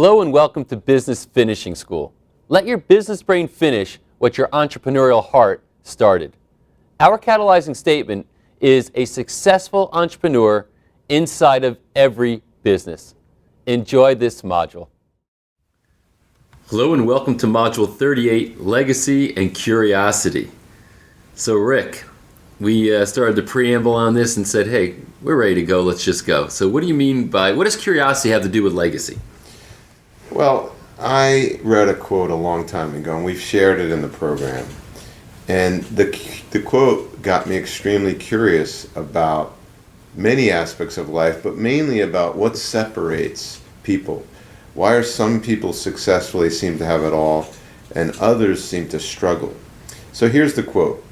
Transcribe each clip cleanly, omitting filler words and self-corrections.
Hello and welcome to Business Finishing School. Let your business brain finish what your entrepreneurial heart started. Our catalyzing statement is a successful entrepreneur inside of every business. Enjoy this module. Hello and welcome to Module 38, Legacy and Curiosity. So Rick, we started the preamble on this and said, hey, we're ready to go, let's just go. So what do you mean by, what does curiosity have to do with legacy? Well, I read a quote a long time ago, and we've shared it in the program. And the quote got me extremely curious about many aspects of life, but mainly about what separates people. Why are some people successfully seem to have it all, and others seem to struggle? So here's the quote.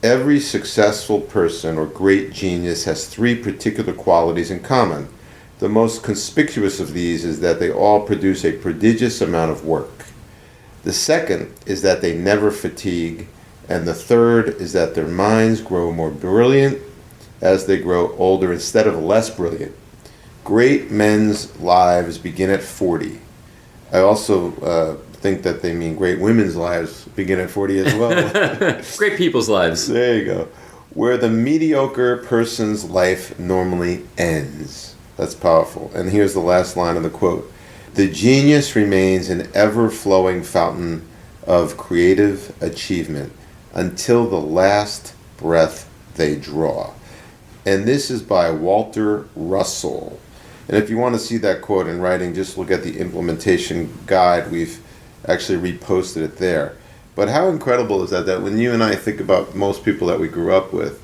Every successful person or great genius has three particular qualities in common. The most conspicuous of these is that they all produce a prodigious amount of work. The second is that they never fatigue, and the third is that their minds grow more brilliant as they grow older instead of less brilliant. Great men's lives begin at 40. I also think that they mean great women's lives begin at 40 as well. Great people's lives. There you go. Where the mediocre person's life normally ends. That's powerful. And here's the last line of the quote. The genius remains an ever-flowing fountain of creative achievement until the last breath they draw. And this is by Walter Russell. And if you want to see that quote in writing, just look at the implementation guide. We've actually reposted it there. But how incredible is that when you and I think about most people that we grew up with,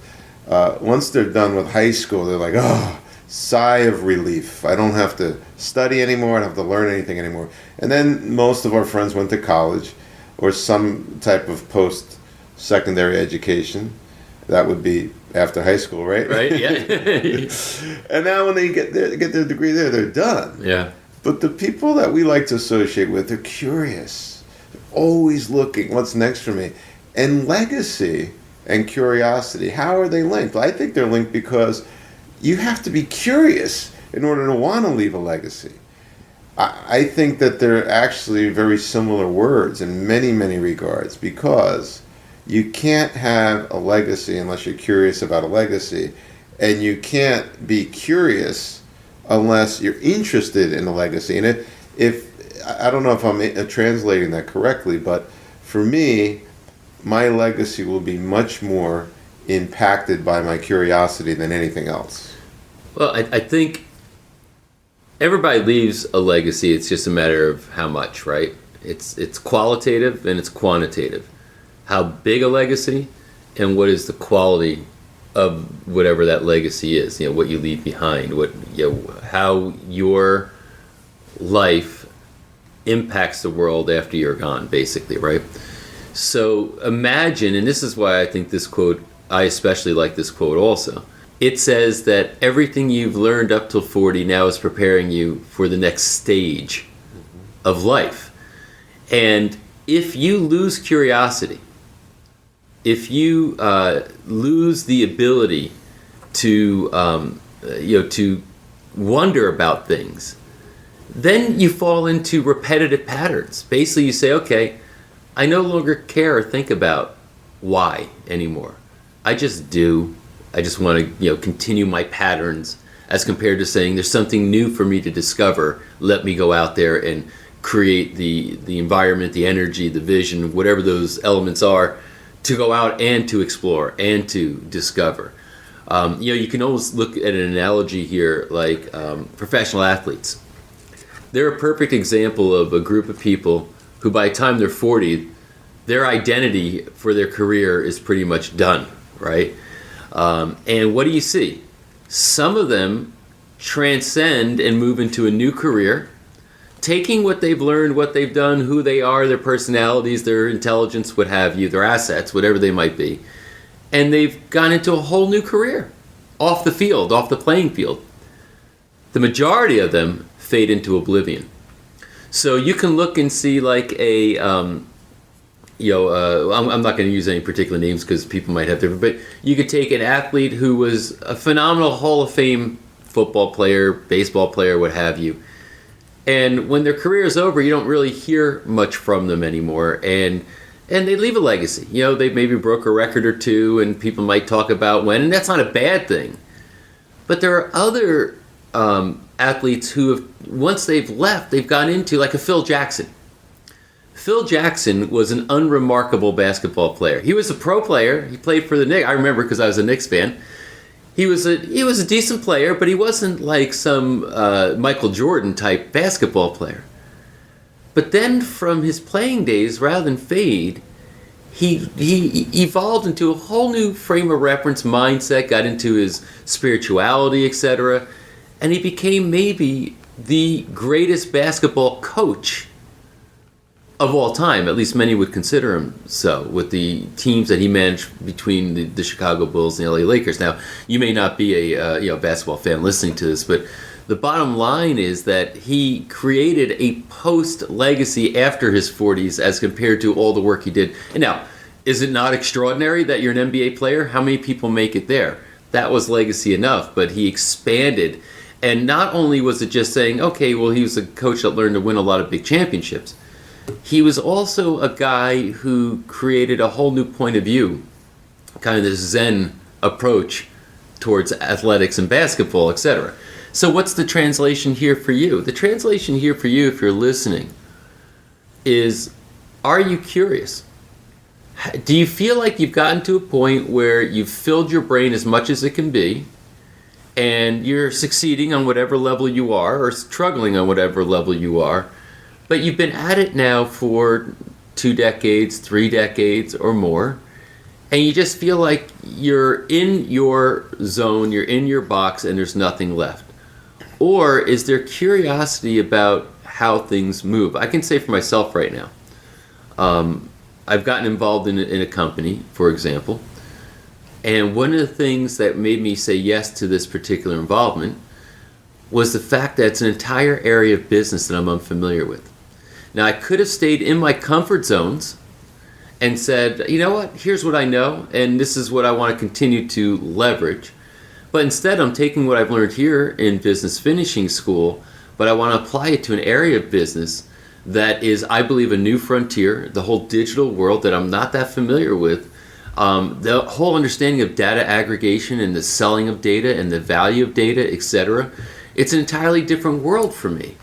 once they're done with high school, they're like, oh, sigh of relief. I don't have to study anymore. I don't have to learn anything anymore. And then most of our friends went to college or some type of post-secondary education. That would be after high school, right? Right, yeah. And now when they get their degree there, they're done. Yeah. But the people that we like to associate with, they're curious. They're always looking, what's next for me? And legacy and curiosity, how are they linked? I think they're linked because you have to be curious in order to want to leave a legacy. I think that they're actually very similar words in many, many regards, because you can't have a legacy unless you're curious about a legacy, and you can't be curious unless you're interested in a legacy. And if I don't know if I'm translating that correctly, but for me, my legacy will be much more impacted by my curiosity than anything else. Well, I think everybody leaves a legacy. It's just a matter of how much, right? It's qualitative and it's quantitative. How big a legacy and what is the quality of whatever that legacy is, what you leave behind, how your life impacts the world after you're gone, basically, right? So imagine, and this is why I think this quote, I especially like this quote also. It says that everything you've learned up till 40 now is preparing you for the next stage of life. And if you lose curiosity, if you lose the ability to to wonder about things, then you fall into repetitive patterns. Basically, you say, okay, I no longer care or think about why anymore. I just do. I just want to continue my patterns, as compared to saying there's something new for me to discover. Let me go out there and create the environment, the energy, the vision, whatever those elements are, to go out and to explore and to discover. You can almost look at an analogy here like professional athletes. They're a perfect example of a group of people who by the time they're 40, their identity for their career is pretty much done, right? And what do you see? Some of them transcend and move into a new career, taking what they've learned, what they've done, who they are, their personalities, their intelligence, what have you, their assets, whatever they might be, and they've gone into a whole new career, off the field, off the playing field. The majority of them fade into oblivion. So you can look and see like I'm not going to use any particular names because people might have different, but you could take an athlete who was a phenomenal Hall of Fame football player, baseball player, what have you, And when their career is over, you don't really hear much from them anymore. And they leave a legacy. You know, they maybe broke a record or two, and people might talk about when, and that's not a bad thing. But there are other athletes who have, once they've left, they've gone into, like a Phil Jackson. Phil Jackson was an unremarkable basketball player. He was a pro player. He played for the Knicks. I remember because I was a Knicks fan. He was a decent player, but he wasn't like some Michael Jordan type basketball player. But then from his playing days, rather than fade, he evolved into a whole new frame of reference, mindset, got into his spirituality, etc. And he became maybe the greatest basketball coach of all time. At least many would consider him so, with the teams that he managed between the Chicago Bulls and the LA Lakers. Now, you may not be a basketball fan listening to this, but the bottom line is that he created a post-legacy after his 40s as compared to all the work he did. And now, is it not extraordinary that you're an NBA player? How many people make it there? That was legacy enough, but he expanded. And not only was it just saying, okay, well, he was a coach that learned to win a lot of big championships. He was also a guy who created a whole new point of view, kind of this Zen approach towards athletics and basketball, etc. So what's the translation here for you? The translation here for you, if you're listening, is, are you curious? Do you feel like you've gotten to a point where you've filled your brain as much as it can be, and you're succeeding on whatever level you are, or struggling on whatever level you are, but you've been at it now for 2 decades, 3 decades, or more, and you just feel like you're in your zone, you're in your box, and there's nothing left? Or is there curiosity about how things move? I can say for myself right now, I've gotten involved in a company, for example, and one of the things that made me say yes to this particular involvement was the fact that it's an entire area of business that I'm unfamiliar with. Now, I could have stayed in my comfort zones and said, you know what, here's what I know, and this is what I want to continue to leverage. But instead, I'm taking what I've learned here in business finishing school, but I want to apply it to an area of business that is, I believe, a new frontier, the whole digital world that I'm not that familiar with, the whole understanding of data aggregation and the selling of data and the value of data, etc. It's an entirely different world for me.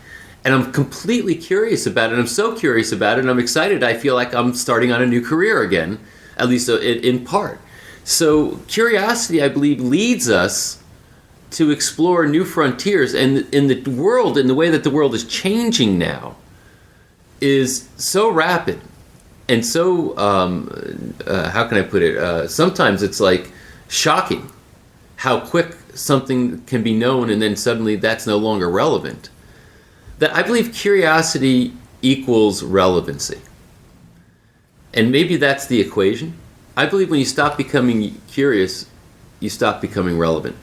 And I'm completely curious about it. I'm so curious about it, and I'm excited. I feel like I'm starting on a new career again, at least in part. So curiosity, I believe, leads us to explore new frontiers. And in the world, in the way that the world is changing now, is so rapid and so, how can I put it? Sometimes it's like shocking how quick something can be known, and then suddenly that's no longer relevant. That I believe curiosity equals relevancy. And maybe that's the equation. I believe when you stop becoming curious, you stop becoming relevant.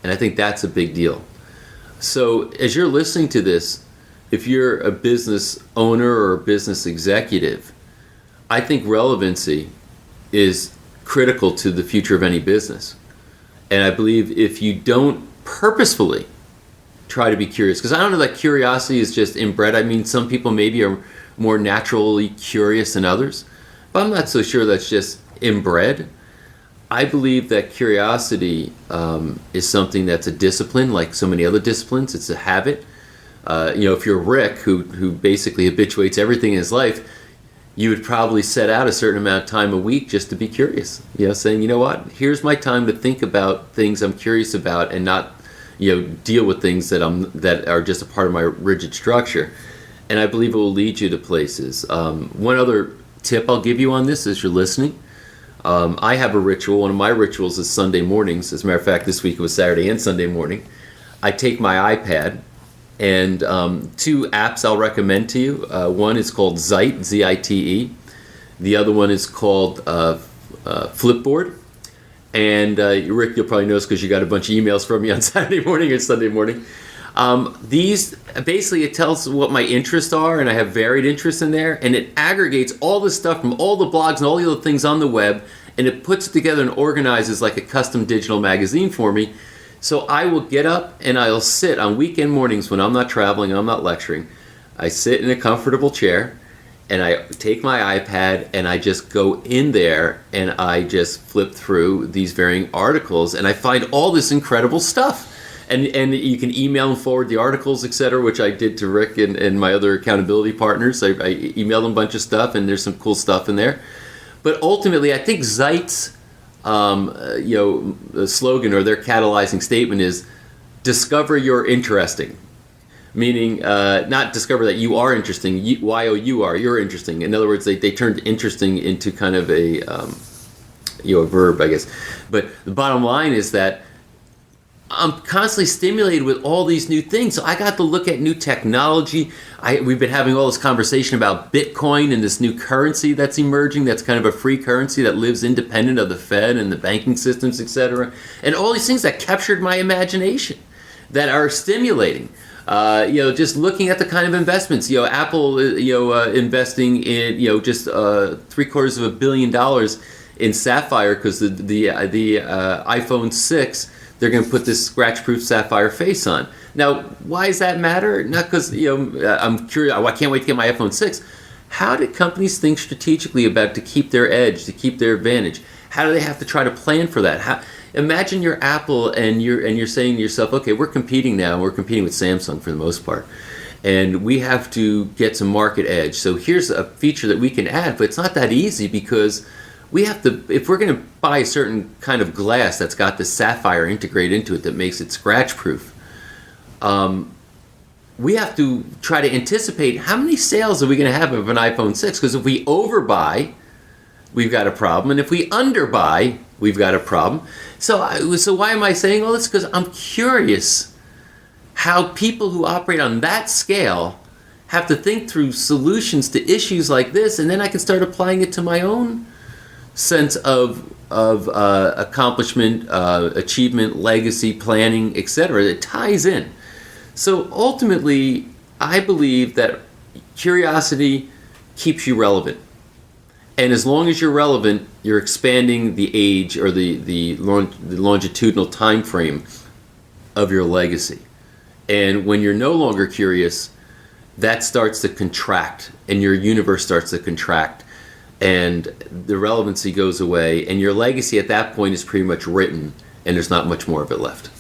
And I think that's a big deal. So as you're listening to this, if you're a business owner or a business executive, I think relevancy is critical to the future of any business. And I believe if you don't purposefully try to be curious, because I don't know that curiosity is just inbred. I mean, some people maybe are more naturally curious than others, but I'm not so sure that's just inbred. I believe that curiosity is something that's a discipline, like so many other disciplines. It's a habit. If you're Rick, who basically habituates everything in his life, you would probably set out a certain amount of time a week just to be curious. Saying, you know what, here's my time to think about things I'm curious about, and not, deal with things that are just a part of my rigid structure. And I believe it will lead you to places. One other tip I'll give you on this as you're listening. I have a ritual. One of my rituals is Sunday mornings. As a matter of fact, this week it was Saturday and Sunday morning. I take my iPad, and 2 apps I'll recommend to you. One is called Zite, Z-I-T-E. The other one is called Flipboard. And Rick, you'll probably notice because you got a bunch of emails from me on Saturday morning and Sunday morning. These, basically, it tells what my interests are, and I have varied interests in there, and it aggregates all the stuff from all the blogs and all the other things on the web, and it puts it together and organizes like a custom digital magazine for me. So I will get up and I'll sit on weekend mornings when I'm not traveling, I'm not lecturing. I sit in a comfortable chair and I take my iPad and I just go in there and I just flip through these varying articles and I find all this incredible stuff. And you can email and forward the articles, etc., which I did to Rick and my other accountability partners. I emailed them a bunch of stuff, and there's some cool stuff in there. But ultimately, I think Zeit's slogan or their catalyzing statement is "Discover you're interesting," meaning not discover that you are interesting. You're interesting. In other words, they turned interesting into kind of a verb, I guess. But the bottom line is that I'm constantly stimulated with all these new things. So I got to look at new technology. We've been having all this conversation about Bitcoin and this new currency that's emerging. That's kind of a free currency that lives independent of the Fed and the banking systems, etc. And all these things that captured my imagination, that are stimulating. Just looking at the kind of investments. Apple, investing in just $750 million in Sapphire because the iPhone 6. They're going to put this scratch-proof sapphire face on. Now, why does that matter? Not because I'm curious. I can't wait to get my iPhone 6. How do companies think strategically about to keep their edge, to keep their advantage? How do they have to try to plan for that? Imagine you're Apple and you're saying to yourself, okay, we're competing now. We're competing with Samsung for the most part, and we have to get some market edge. So here's a feature that we can add, but it's not that easy because we have to, if we're going to buy a certain kind of glass that's got the sapphire integrated into it that makes it scratch proof, we have to try to anticipate how many sales are we going to have of an iPhone 6, because if we overbuy, we've got a problem, and if we underbuy, we've got a problem. So why am I saying all this? Because I'm curious how people who operate on that scale have to think through solutions to issues like this, and then I can start applying it to my own sense of accomplishment, achievement, legacy, planning, etc. It ties in. So ultimately, I believe that curiosity keeps you relevant. And as long as you're relevant, you're expanding the age or the longitudinal time frame of your legacy. And when you're no longer curious, that starts to contract and your universe starts to contract. And the relevancy goes away, and your legacy at that point is pretty much written, and there's not much more of it left.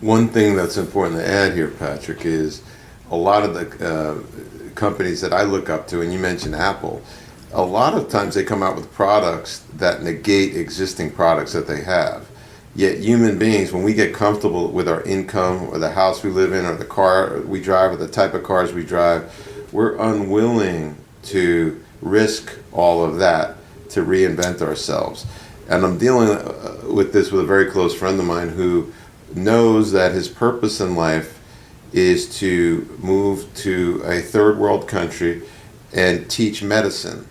One thing that's important to add here, Patrick, is a lot of the companies that I look up to, and you mentioned Apple, a lot of times they come out with products that negate existing products that they have. Yet human beings, when we get comfortable with our income or the house we live in or the car we drive or the type of cars we drive, we're unwilling to risk all of that to reinvent ourselves. And I'm dealing with this with a very close friend of mine who knows that his purpose in life is to move to a third world country and teach medicine.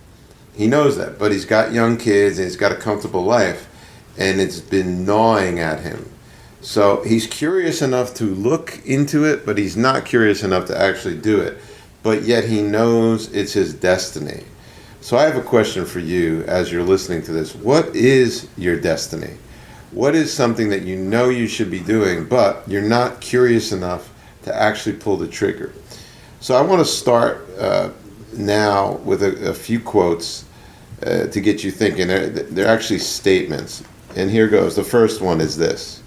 He knows that, but he's got young kids and he's got a comfortable life, and it's been gnawing at him. So he's curious enough to look into it, but he's not curious enough to actually do it. But yet he knows it's his destiny. So I have a question for you as you're listening to this. What is your destiny? What is something that you know you should be doing, but you're not curious enough to actually pull the trigger? So I want to start now with a few quotes to get you thinking. They're actually statements. And here goes. The first one is this: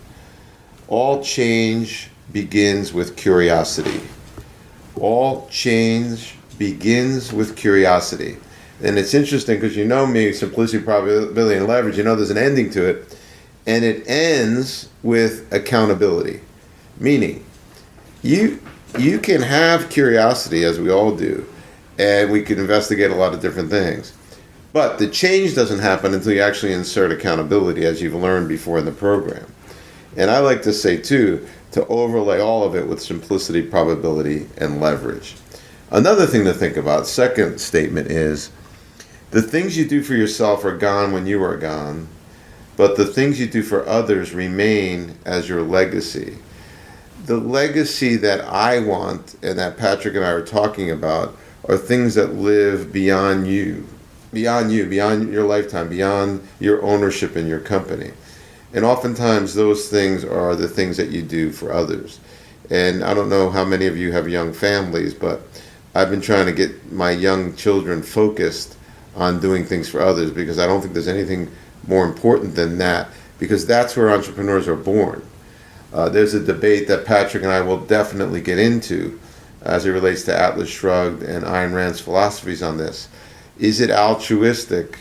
all change begins with curiosity. All change begins with curiosity. And it's interesting because you know me, simplicity, probability, and leverage. You know there's an ending to it. And it ends with accountability. Meaning, you can have curiosity, as we all do, and we can investigate a lot of different things. But the change doesn't happen until you actually insert accountability, as you've learned before in the program. And I like to say, too, to overlay all of it with simplicity, probability, and leverage. Another thing to think about, second statement, is the things you do for yourself are gone when you are gone, but the things you do for others remain as your legacy. The legacy that I want and that Patrick and I are talking about are things that live beyond you, beyond your lifetime, beyond your ownership in your company. And oftentimes those things are the things that you do for others. And I don't know how many of you have young families, but I've been trying to get my young children focused on doing things for others, because I don't think there's anything more important than that, because that's where entrepreneurs are born. There's a debate that Patrick and I will definitely get into as it relates to Atlas Shrugged and Ayn Rand's philosophies on this. Is it altruistic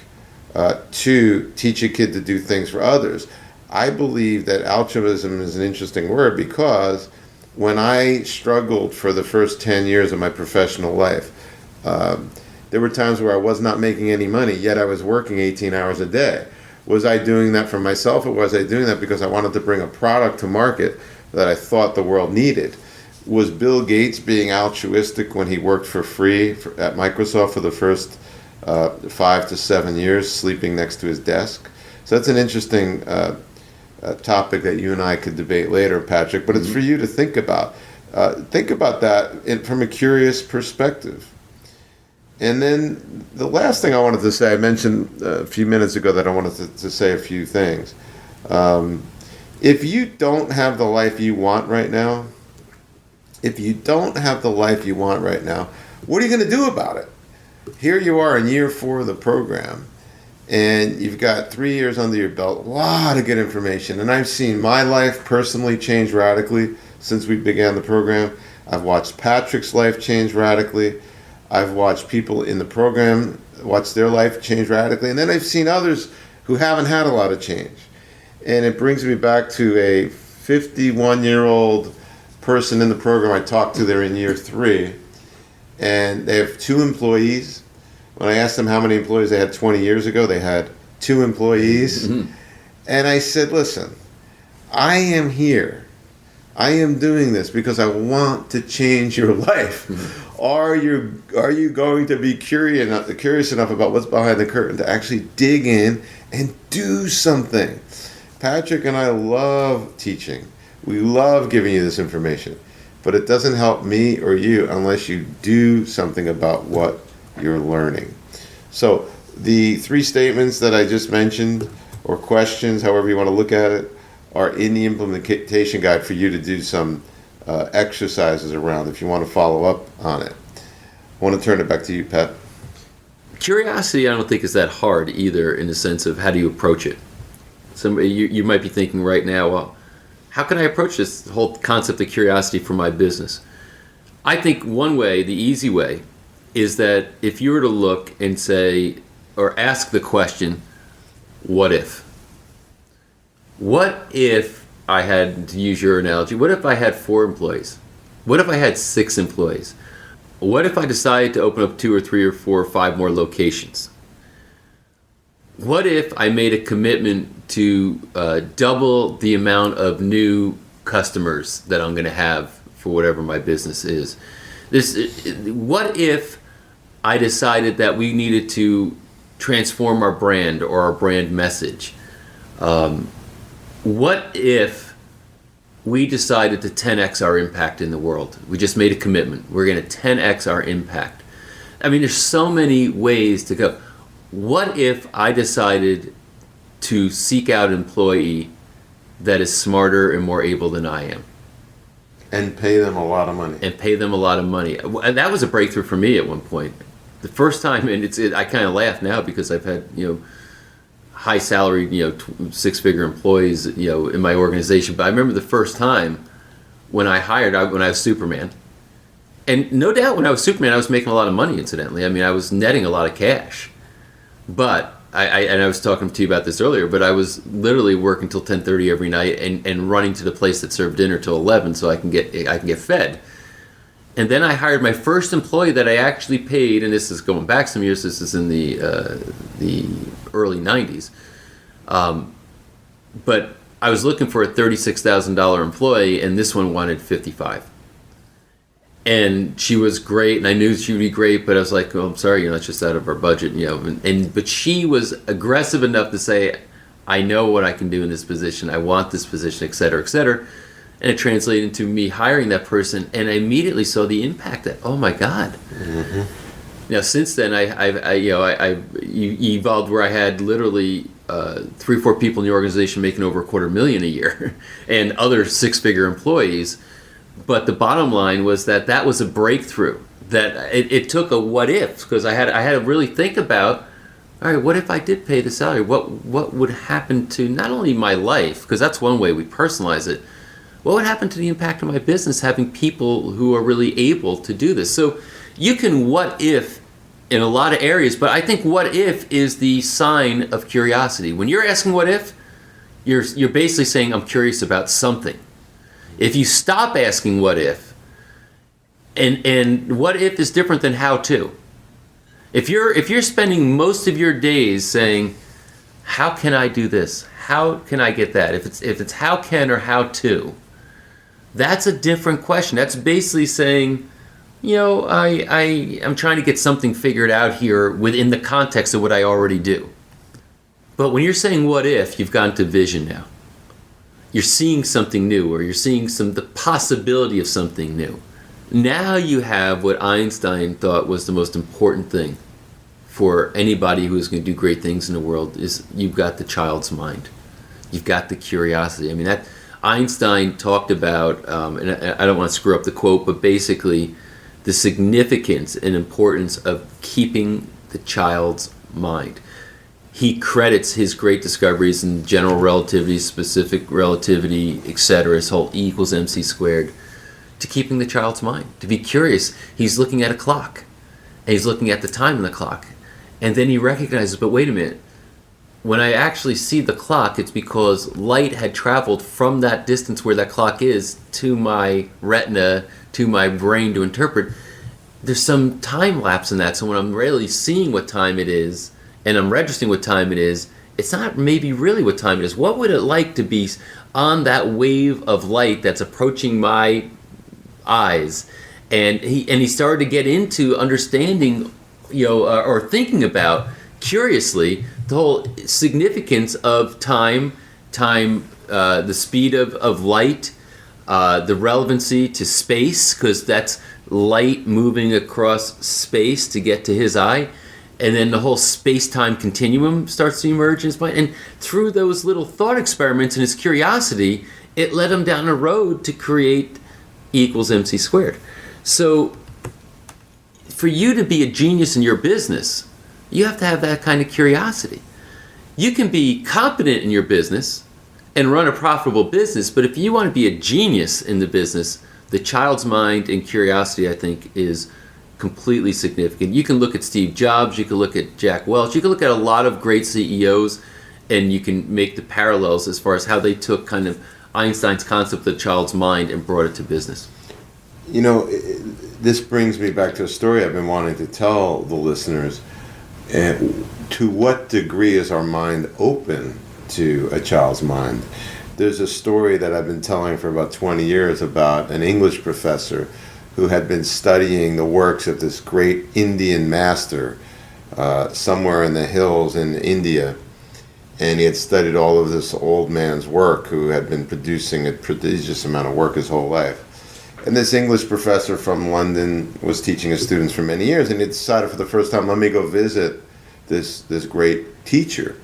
to teach a kid to do things for others? I believe that altruism is an interesting word, because when I struggled for the first 10 years of my professional life, there were times where I was not making any money, yet I was working 18 hours a day. Was I doing that for myself, or was I doing that because I wanted to bring a product to market that I thought the world needed? Was Bill Gates being altruistic when he worked for free at Microsoft for the first 5 to 7 years, sleeping next to his desk? So that's an interesting topic that you and I could debate later, Patrick, but it's for you to think about. Think about that from a curious perspective. And then the last thing I wanted to say, I mentioned a few minutes ago that I wanted to say a few things. If you don't have the life you want right now, what are you going to do about it? Here you are in year 4 of the program, and you've got 3 years under your belt, a lot of good information. And I've seen my life personally change radically since we began the program. I've watched Patrick's life change radically. I've watched people in the program watch their life change radically. And then I've seen others who haven't had a lot of change. And it brings me back to a 51-year-old person in the program I talked to. They're in year 3. And they have 2 employees. When I asked them how many employees they had 20 years ago, they had 2 employees. Mm-hmm. And I said, listen, I am here. I am doing this because I want to change your life. Mm-hmm. Are you going to be curious enough about what's behind the curtain to actually dig in and do something? Patrick and I love teaching. We love giving you this information. But it doesn't help me or you unless you do something about what you're learning. So the 3 statements that I just mentioned, or questions, however you want to look at it, are in the implementation guide for you to do some exercises around if you want to follow up on it. I want to turn it back to you, Pat. Curiosity, I don't think is that hard either, in the sense of how do you approach it. So you might be thinking right now, well, how can I approach this whole concept of curiosity for my business? I think one way, the easy way, is that if you were to look and say, or ask the question, what if? What if I had, to use your analogy, what if I had 4 employees? What if I had 6 employees? What if I decided to open up 2 or 3 or 4 or 5 more locations? What if I made a commitment to double the amount of new customers that I'm going to have for whatever my business is? What if I decided that we needed to transform our brand or our brand message? What if we decided to 10x our impact in the world? We just made a commitment. We're going to 10x our impact. I mean, there's so many ways to go. What if I decided to seek out an employee that is smarter and more able than I am? And pay them a lot of money. And that was a breakthrough for me at one point. The first time, and I kind of laugh now because I've had, high salaried, 6-figure employees, in my organization. But I remember the first time when I was Superman. And no doubt when I was Superman, I was making a lot of money, incidentally. I mean, I was netting a lot of cash. But I was talking to you about this earlier, but I was literally working till 10:30 every night and running to the place that served dinner till 11 so I can get fed. And then I hired my first employee that I actually paid, and this is going back some years. This is in the early 90s. But I was looking for a $36,000 employee, and this one wanted $55,000. And she was great, and I knew she would be great, but I was like, "Oh, I'm sorry, it's just out of our budget." But she was aggressive enough to say, "I know what I can do in this position. I want this position, et cetera, et cetera." And it translated into me hiring that person, and I immediately saw the impact that, oh my God. Mm-hmm. Now, since then, I evolved where I had literally 3 or 4 people in the organization making over $250,000 a year and other 6-figure employees. But the bottom line was that was a breakthrough. That it took a what if, because I had to really think about, all right, what if I did pay the salary? What would happen to not only my life, because that's one way we personalize it. What would happen to the impact of my business having people who are really able to do this? So you can what if in a lot of areas, but I think what if is the sign of curiosity. When you're asking what if, you're basically saying I'm curious about something. If you stop asking what if, and what if is different than how to. If you're spending most of your days saying, how can I do this? How can I get that? If it's how can or how to, that's a different question. That's basically saying, I'm trying to get something figured out here within the context of what I already do. But when you're saying what if, you've gone to vision now. You're seeing something new, or you're seeing the possibility of something new. Now you have what Einstein thought was the most important thing for anybody who is going to do great things in the world is you've got the child's mind. You've got the curiosity. I mean, that Einstein talked about, and I don't want to screw up the quote, but basically the significance and importance of keeping the child's mind. He credits his great discoveries in general relativity, specific relativity, etc., his whole E equals mc squared, to keeping the child's mind, to be curious. He's looking at a clock, and he's looking at the time on the clock, and then he recognizes, but wait a minute, when I actually see the clock, it's because light had traveled from that distance where that clock is to my retina, to my brain to interpret. There's some time lapse in that, so when I'm really seeing what time it is, and I'm registering what time it is, it's not maybe really what time it is. What would it like to be on that wave of light that's approaching my eyes? And he started to get into understanding, or thinking about, curiously, the whole significance of time, the speed of light, the relevancy to space, because that's light moving across space to get to his eye. And then the whole space-time continuum starts to emerge in his mind. And through those little thought experiments and his curiosity, it led him down a road to create E equals mc squared. So for you to be a genius in your business, you have to have that kind of curiosity. You can be competent in your business and run a profitable business, but if you want to be a genius in the business, the child's mind and curiosity, I think, is completely significant. You can look at Steve Jobs, you can look at Jack Welch, you can look at a lot of great CEOs, and you can make the parallels as far as how they took kind of Einstein's concept of the child's mind and brought it to business. This brings me back to a story I've been wanting to tell the listeners. To what degree is our mind open to a child's mind? There's a story that I've been telling for about 20 years about an English professor who had been studying the works of this great Indian master somewhere in the hills in India. And he had studied all of this old man's work, who had been producing a prodigious amount of work his whole life. And this English professor from London was teaching his students for many years, and he decided for the first time, let me go visit this great teacher.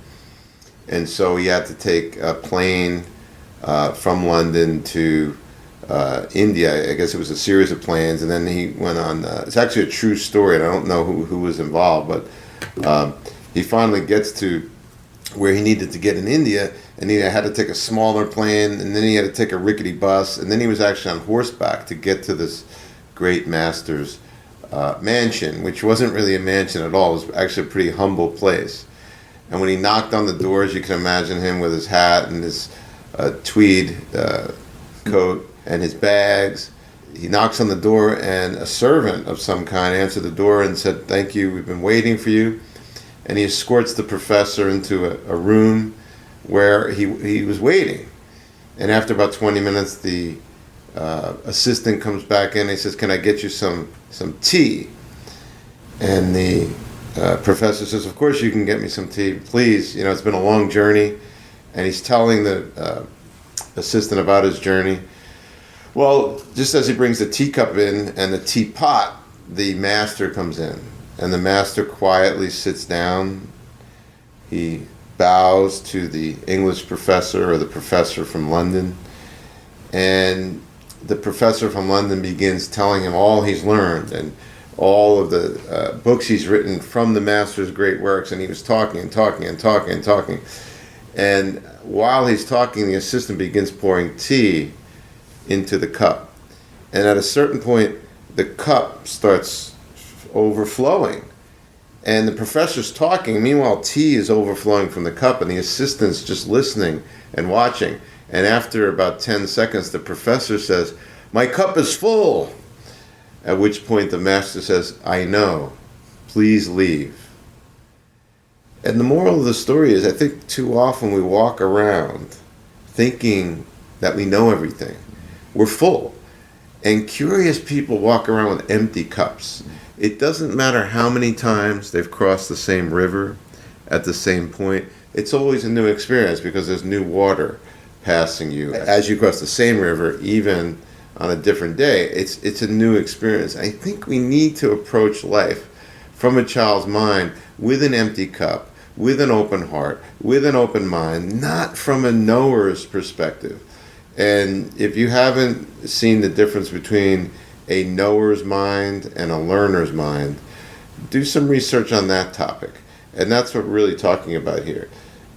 And so he had to take a plane from London to India. I guess it was a series of planes, and then he went on. It's actually a true story, and I don't know who was involved, but he finally gets to where he needed to get in India, and he had to take a smaller plane, and then he had to take a rickety bus, and then he was actually on horseback to get to this great master's mansion, which wasn't really a mansion at all. It was actually a pretty humble place. And when he knocked on the doors, you can imagine him with his hat and his tweed coat and his bags. He knocks on the door, and a servant of some kind answered the door and said, "Thank you, we've been waiting for you." And he escorts the professor into a room where he was waiting. And after about 20 minutes, the assistant comes back in and he says, "Can I get you some tea?" And the professor says, "Of course you can get me some tea. Please, it's been a long journey." And he's telling the assistant about his journey. Well, just as he brings the teacup in and the teapot, the master comes in. And the master quietly sits down. He bows to the English professor or the professor from London, and the professor from London begins telling him all he's learned and all of the books he's written from the master's great works, and he was talking and talking and talking and talking. And while he's talking, the assistant begins pouring tea into the cup. And at a certain point, the cup starts overflowing. And the professor's talking. Meanwhile, tea is overflowing from the cup, and the assistant's just listening and watching. And after about 10 seconds, the professor says, "My cup is full." At which point the master says, "I know. Please leave." And the moral of the story is, I think too often we walk around thinking that we know everything. We're full. And curious people walk around with empty cups. It doesn't matter how many times they've crossed the same river at the same point. It's always a new experience because there's new water passing you. As you cross the same river, even on a different day, it's a new experience. I think we need to approach life from a child's mind with an empty cup, with an open heart, with an open mind, not from a knower's perspective. And if you haven't seen the difference between a knower's mind and a learner's mind, do some research on that topic. And that's what we're really talking about here.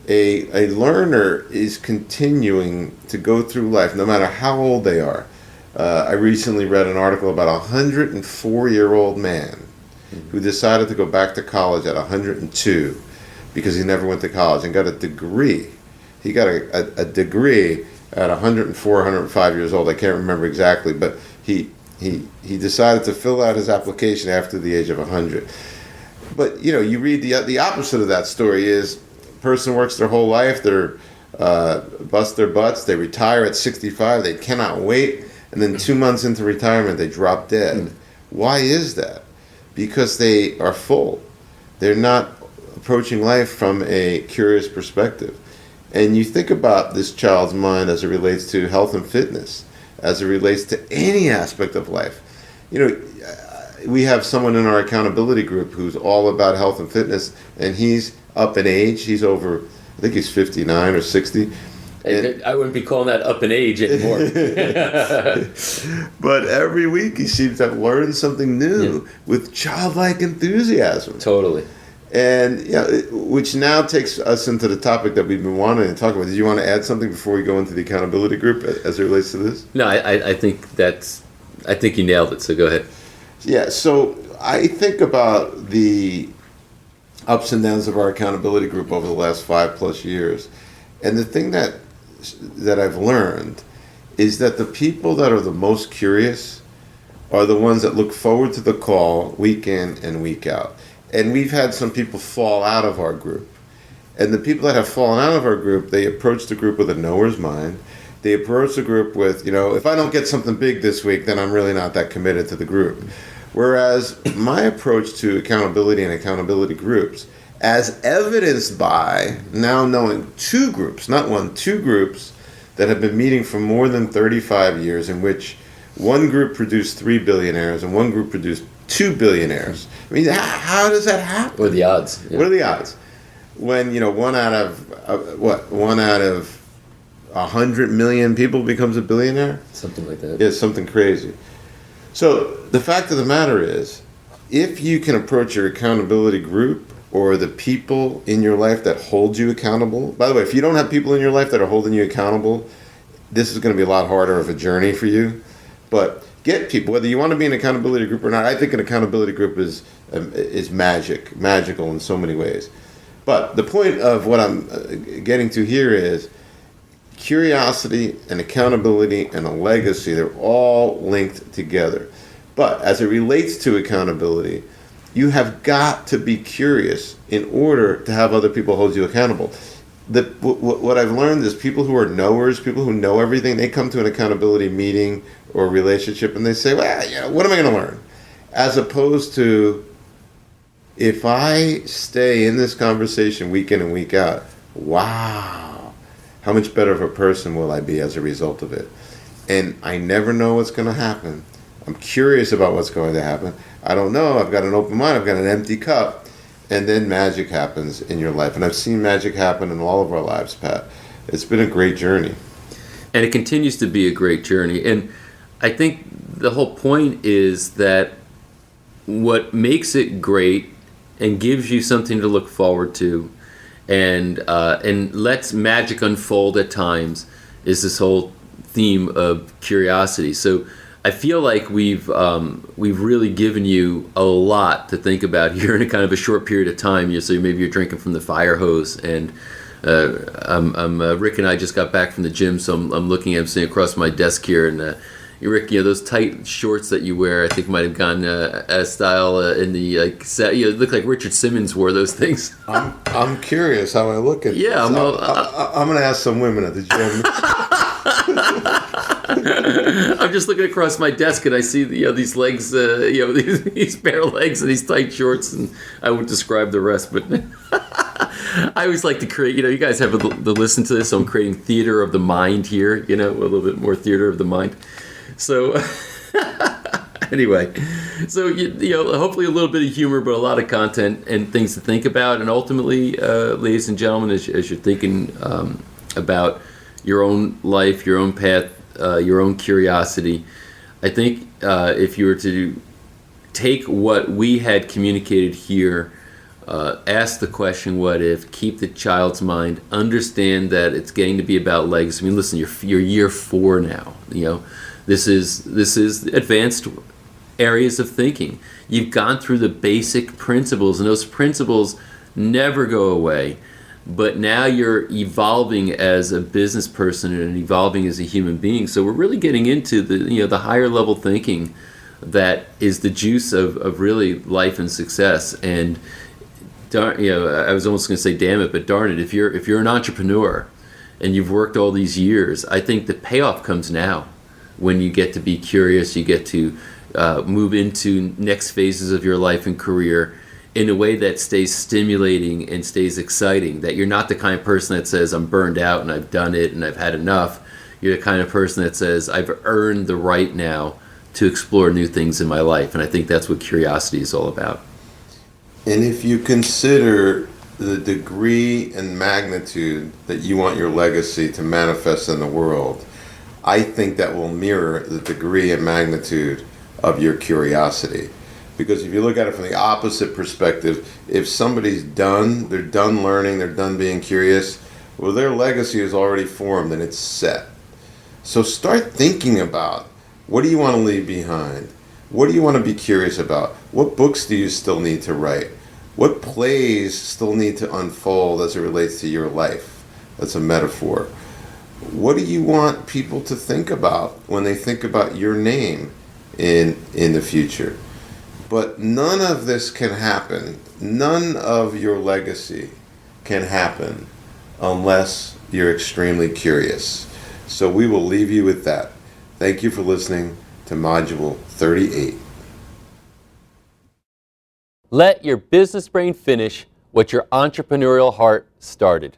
A learner is continuing to go through life no matter how old they are. I recently read an article about a 104-year-old man who decided to go back to college at 102 because he never went to college and got a degree. He got a degree at 104, 105 years old. I can't remember exactly, but he decided to fill out his application after the age of 100. But, you read the opposite of that story is person works their whole life, they're bust their butts, they retire at 65, they cannot wait, and then 2 months into retirement they drop dead. Why is that? Because they are full. They're not approaching life from a curious perspective. And you think about this child's mind as it relates to health and fitness, as it relates to any aspect of life. We have someone in our accountability group who's all about health and fitness, and he's up in age. He's over, I think he's 59 or 60. I wouldn't be calling that up in age anymore. But every week he seems to have learned something new with childlike enthusiasm. Totally. And which now takes us into the topic that we've been wanting to talk about. Did you want to add something before we go into the accountability group as it relates to this? No, I think you nailed it. So go ahead. Yeah. So I think about the ups and downs of our accountability group over the last 5+ years, and the thing that I've learned is that the people that are the most curious are the ones that look forward to the call week in and week out. And we've had some people fall out of our group. And the people that have fallen out of our group, they approach the group with a knower's mind. They approach the group with, if I don't get something big this week, then I'm really not that committed to the group. Whereas my approach to accountability and accountability groups, as evidenced by now knowing 2 groups, not one, 2 groups that have been meeting for more than 35 years, in which one group produced 3 billionaires and one group produced 2 billionaires. I mean, how does that happen? What are the odds? Yeah. What are the odds? When, one out of 100 million people becomes a billionaire? Something like that. Yeah, something crazy. So the fact of the matter is, if you can approach your accountability group or the people in your life that hold you accountable. By the way, if you don't have people in your life that are holding you accountable, this is going to be a lot harder of a journey for you. But get people, whether you want to be in an accountability group or not. I think an accountability group is magical in so many ways. But the point of what I'm getting to here is curiosity and accountability and a legacy, they're all linked together. But as it relates to accountability, you have got to be curious in order to have other people hold you accountable. What I've learned is people who are knowers, people who know everything, they come to an accountability meeting or relationship and they say, well, what am I going to learn? As opposed to, if I stay in this conversation week in and week out, wow, how much better of a person will I be as a result of it? And I never know what's going to happen. I'm curious about what's going to happen. I don't know. I've got an open mind. I've got an empty cup. and then magic happens in your life. And I've seen magic happen in all of our lives, Pat. It's been a great journey. And it continues to be a great journey. And I think the whole point is that what makes it great and gives you something to look forward to and lets magic unfold at times is this whole theme of curiosity. So I feel like we've really given you a lot to think about here in a kind of a short period of time. So maybe you're drinking from the fire hose, and Rick and I just got back from the gym, so I'm looking at him sitting across my desk here, and Rick, those tight shorts that you wear, I think might have gone out of style in the it looked like Richard Simmons wore those things. I'm curious how I look at. Yeah, I'm going to ask some women at the gym. I'm just looking across my desk and I see these legs, these bare legs and these tight shorts, and I won't describe the rest, but I always like to create. You guys have to listen to this, so I'm creating theater of the mind here. A little bit more theater of the mind. So anyway, so hopefully a little bit of humor, but a lot of content and things to think about, and ultimately, ladies and gentlemen, as you're thinking about your own life, your own path, your own curiosity, I think if you were to take what we had communicated here, ask the question, what if, keep the child's mind, understand that it's getting to be about legacy. I mean, listen, you're year 4 now, This is advanced areas of thinking. You've gone through the basic principles, and those principles never go away. But now you're evolving as a business person and evolving as a human being. So we're really getting into the higher level thinking that is the juice of really life and success. And I was almost going to say, damn it, but darn it, if you're an entrepreneur and you've worked all these years, I think the payoff comes now. When you get to be curious, you get to move into next phases of your life and career in a way that stays stimulating and stays exciting, that you're not the kind of person that says, I'm burned out and I've done it and I've had enough. You're the kind of person that says, I've earned the right now to explore new things in my life. And I think that's what curiosity is all about. And if you consider the degree and magnitude that you want your legacy to manifest in the world, I think that will mirror the degree and magnitude of your curiosity. Because if you look at it from the opposite perspective, if somebody's they're done learning, they're done being curious, well, their legacy is already formed and it's set. So start thinking about, what do you want to leave behind? What do you want to be curious about? What books do you still need to write? What plays still need to unfold as it relates to your life? That's a metaphor. What do you want people to think about when they think about your name in the future? But none of this can happen. None of your legacy can happen unless you're extremely curious. So we will leave you with that. Thank you for listening to Module 38. Let your business brain finish what your entrepreneurial heart started.